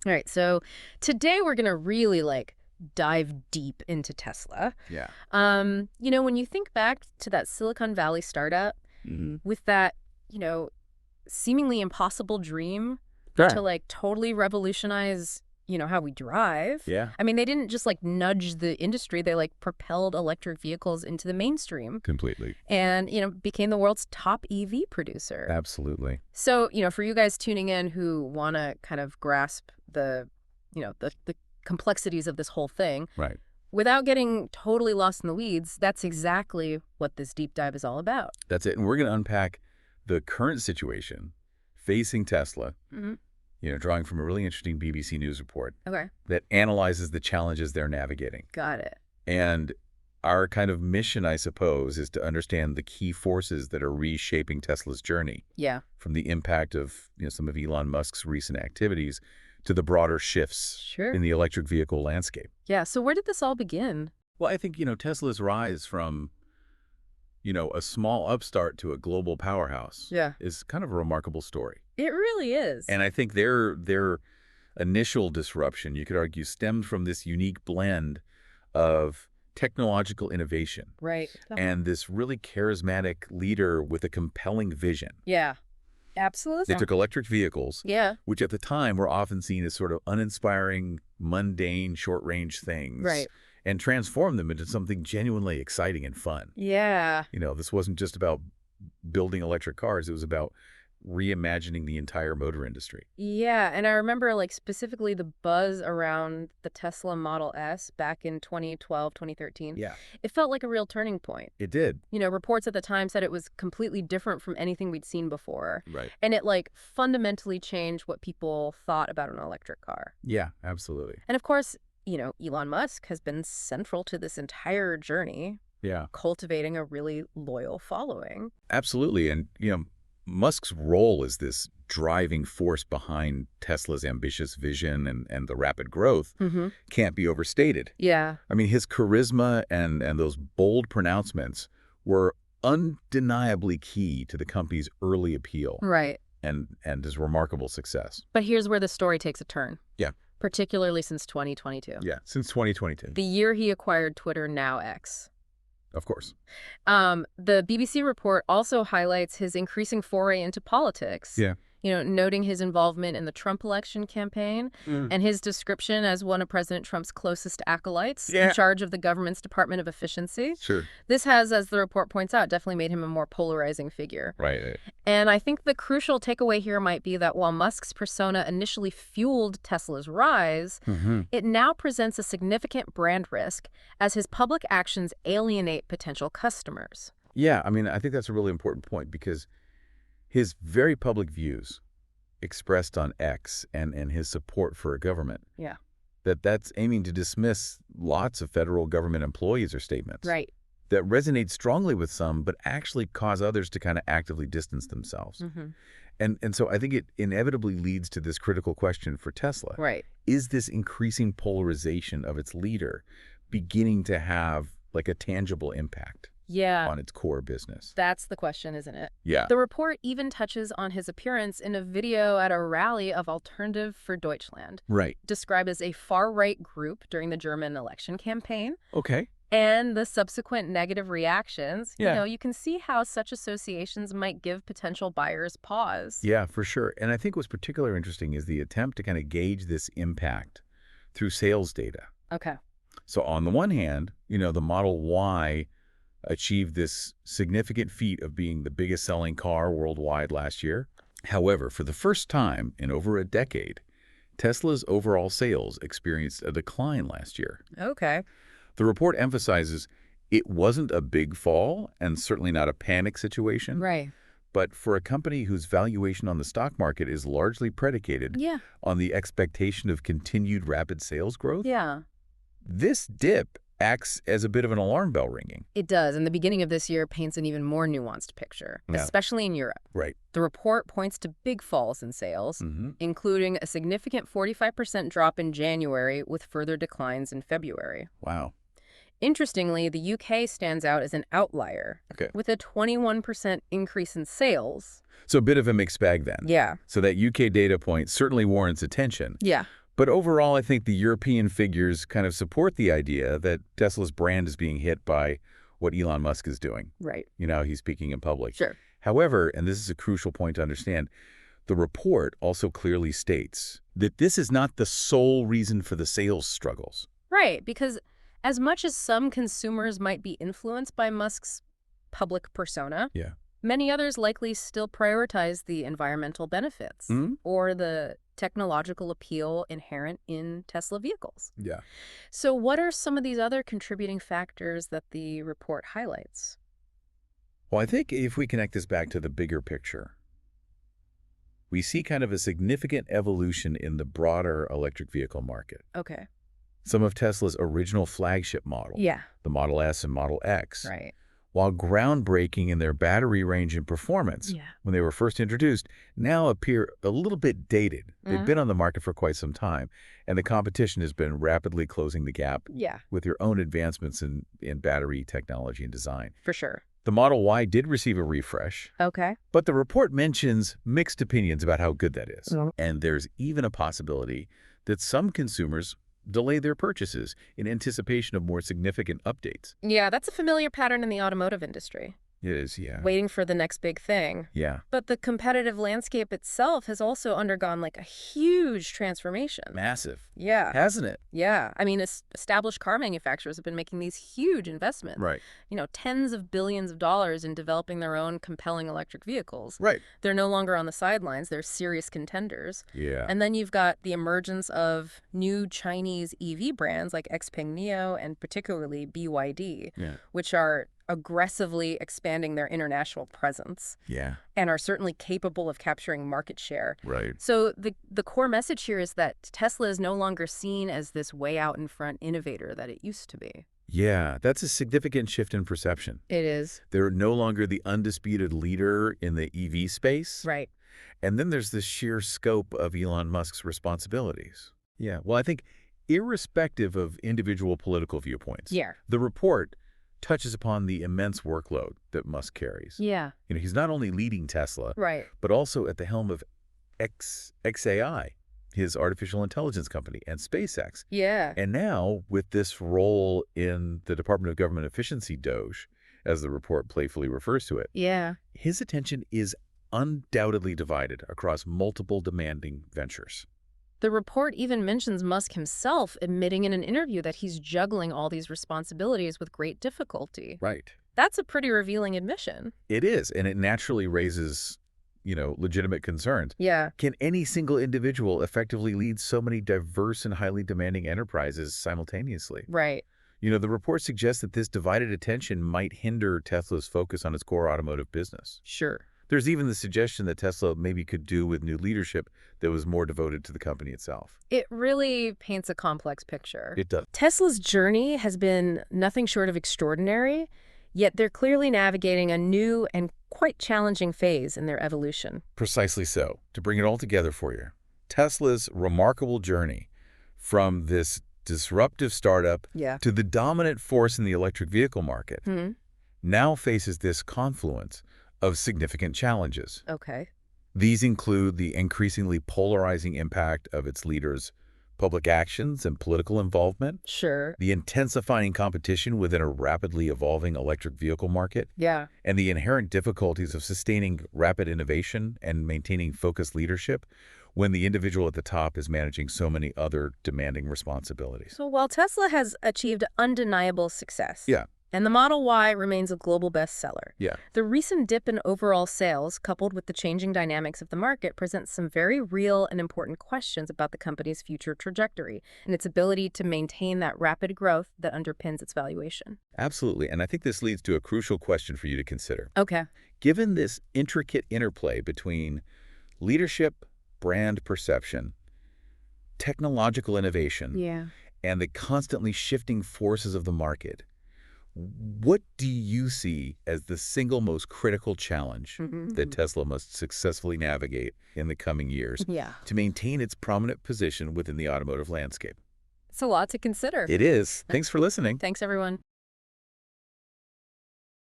All right, so today we're going to really dive deep into Tesla. Yeah. When you think back to that Silicon Valley startup with that, you know, seemingly impossible dream Sure. to totally revolutionize, how we drive. Yeah. I mean, they didn't just nudge the industry, they propelled electric vehicles into the mainstream Completely. and, became the world's top EV producer. Absolutely. So, for you guys tuning in who want to kind of grasp the complexities of this whole thing, Right. without getting totally lost in the weeds, that's exactly what this deep dive is all about. That's it. And we're going to unpack the current situation facing Tesla, drawing from a really interesting BBC News report Okay. that analyzes the challenges they're navigating. Got it. And our kind of mission, I suppose, is to understand the key forces that are reshaping Tesla's journey. Yeah. From the impact of some of Elon Musk's recent activities to the broader shifts in the electric vehicle landscape. Yeah. So where did this all begin? Well, I think, Tesla's rise from, a small upstart to a global powerhouse is kind of a remarkable story. It really is. And I think their initial disruption, you could argue, stemmed from this unique blend of technological innovation. Right. And this really charismatic leader with a compelling vision. Yeah. Absolutely. They took electric vehicles, which at the time were often seen as sort of uninspiring, mundane, short-range things, right, and transformed them into something genuinely exciting and fun. Yeah. This wasn't just about building electric cars. It was about reimagining the entire motor industry. Yeah, and I remember specifically the buzz around the Tesla Model S back in 2012, 2013. Yeah. It felt like a real turning point. It did. Reports at the time said it was completely different from anything we'd seen before. Right. And it fundamentally changed what people thought about an electric car. Yeah, absolutely. And of course, Elon Musk has been central to this entire journey. Yeah. Cultivating a really loyal following. Absolutely. And, Musk's role as this driving force behind Tesla's ambitious vision and the rapid growth can't be overstated. Yeah. I mean, his charisma and those bold pronouncements were undeniably key to the company's early appeal. Right. And his remarkable success. But here's where the story takes a turn. Yeah. Particularly since 2022. Yeah, since 2022. The year he acquired Twitter, now X. Of course. The BBC report also highlights his increasing foray into politics. Yeah. Noting his involvement in the Trump election campaign and his description as one of President Trump's closest acolytes in charge of the government's Department of Efficiency. Sure. This has, as the report points out, definitely made him a more polarizing figure. Right. And I think the crucial takeaway here might be that while Musk's persona initially fueled Tesla's rise, it now presents a significant brand risk as his public actions alienate potential customers. Yeah, I mean, I think that's a really important point because his very public views expressed on X and his support for a government, that's aiming to dismiss lots of federal government employees or statements. Right. That resonate strongly with some, but actually cause others to kind of actively distance themselves. And so I think it inevitably leads to this critical question for Tesla. Right. Is this increasing polarization of its leader beginning to have a tangible impact on its core business? That's the question, isn't it? Yeah. The report even touches on his appearance in a video at a rally of Alternative for Deutschland. Right. Described as a far-right group during the German election campaign. Okay. And the subsequent negative reactions. Yeah. You can see how such associations might give potential buyers pause. Yeah, for sure. And I think what's particularly interesting is the attempt to kind of gauge this impact through sales data. Okay. So on the one hand, the Model Y achieved this significant feat of being the biggest selling car worldwide last year. However, for the first time in over a decade, Tesla's overall sales experienced a decline last year. Okay. The report emphasizes it wasn't a big fall and certainly not a panic situation. Right. But for a company whose valuation on the stock market is largely predicated on the expectation of continued rapid sales growth, this dip acts as a bit of an alarm bell ringing. It does, and the beginning of this year paints an even more nuanced picture, especially in Europe. Right. The report points to big falls in sales, including a significant 45% drop in January with further declines in February. Wow. Interestingly, the UK stands out as an outlier, with a 21% increase in sales. So a bit of a mixed bag then. Yeah. So that UK data point certainly warrants attention. Yeah. But overall, I think the European figures kind of support the idea that Tesla's brand is being hit by what Elon Musk is doing. Right. He's speaking in public. Sure. However, and this is a crucial point to understand, the report also clearly states that this is not the sole reason for the sales struggles. Right, because as much as some consumers might be influenced by Musk's public persona, Yeah. many others likely still prioritize the environmental benefits or the technological appeal inherent in Tesla vehicles. Yeah. So what are some of these other contributing factors that the report highlights? Well, I think if we connect this back to the bigger picture, we see kind of a significant evolution in the broader electric vehicle market. Okay. Some of Tesla's original flagship model, Yeah. the Model S and Model X, Right. while groundbreaking in their battery range and performance Yeah. when they were first introduced, now appear a little bit dated. They've been on the market for quite some time, and the competition has been rapidly closing the gap Yeah, with your own advancements in battery technology and design. for sure. The Model Y did receive a refresh, Okay. but the report mentions mixed opinions about how good that is. Mhm. And there's even a possibility that some consumers delay their purchases in anticipation of more significant updates. Yeah, that's a familiar pattern in the automotive industry. It is, yeah. Waiting for the next big thing. Yeah. But the competitive landscape itself has also undergone like a huge transformation. Massive. Yeah. Hasn't it? Yeah. I mean, established car manufacturers have been making these huge investments. Right. Tens of billions of dollars in developing their own compelling electric vehicles. Right. They're no longer on the sidelines. They're serious contenders. Yeah. And then you've got the emergence of new Chinese EV brands like Xpeng Neo and particularly BYD, Yeah. which are aggressively expanding their international presence Yeah. and are certainly capable of capturing market share. Right. So the core message here is that Tesla is no longer seen as this way out in front innovator that it used to be. Yeah, that's a significant shift in perception. It is. They're no longer the undisputed leader in the EV space. Right. And then there's the sheer scope of Elon Musk's responsibilities. Yeah, well, I think irrespective of individual political viewpoints, Yeah. the report touches upon the immense workload that Musk carries. Yeah. He's not only leading Tesla, Right. but also at the helm of XAI, his artificial intelligence company, and SpaceX. Yeah. And now, with this role in the Department of Government Efficiency, DOGE, as the report playfully refers to it, Yeah. his attention is undoubtedly divided across multiple demanding ventures. The report even mentions Musk himself admitting in an interview that he's juggling all these responsibilities with great difficulty. Right. That's a pretty revealing admission. It is, and it naturally raises, legitimate concerns. Yeah. Can any single individual effectively lead so many diverse and highly demanding enterprises simultaneously? Right. The report suggests that this divided attention might hinder Tesla's focus on its core automotive business. Sure. There's even the suggestion that Tesla maybe could do with new leadership that was more devoted to the company itself. It really paints a complex picture. It does. Tesla's journey has been nothing short of extraordinary, yet they're clearly navigating a new and quite challenging phase in their evolution. Precisely so. To bring it all together for you, Tesla's remarkable journey from this disruptive startup Yeah. to the dominant force in the electric vehicle market now faces this confluence of significant challenges. Okay. These include the increasingly polarizing impact of its leaders' public actions and political involvement, Sure. the intensifying competition within a rapidly evolving electric vehicle market, Yeah. and the inherent difficulties of sustaining rapid innovation and maintaining focused leadership when the individual at the top is managing so many other demanding responsibilities. So while Tesla has achieved undeniable success, Yeah. and the Model Y remains a global bestseller, Yeah. the recent dip in overall sales, coupled with the changing dynamics of the market, presents some very real and important questions about the company's future trajectory and its ability to maintain that rapid growth that underpins its valuation. Absolutely. And I think this leads to a crucial question for you to consider. Okay. Given this intricate interplay between leadership, brand perception, technological innovation, Yeah. and the constantly shifting forces of the market, what do you see as the single most critical challenge that Tesla must successfully navigate in the coming years Yeah. to maintain its prominent position within the automotive landscape? It's a lot to consider. It is. Thanks for listening. Thanks, everyone.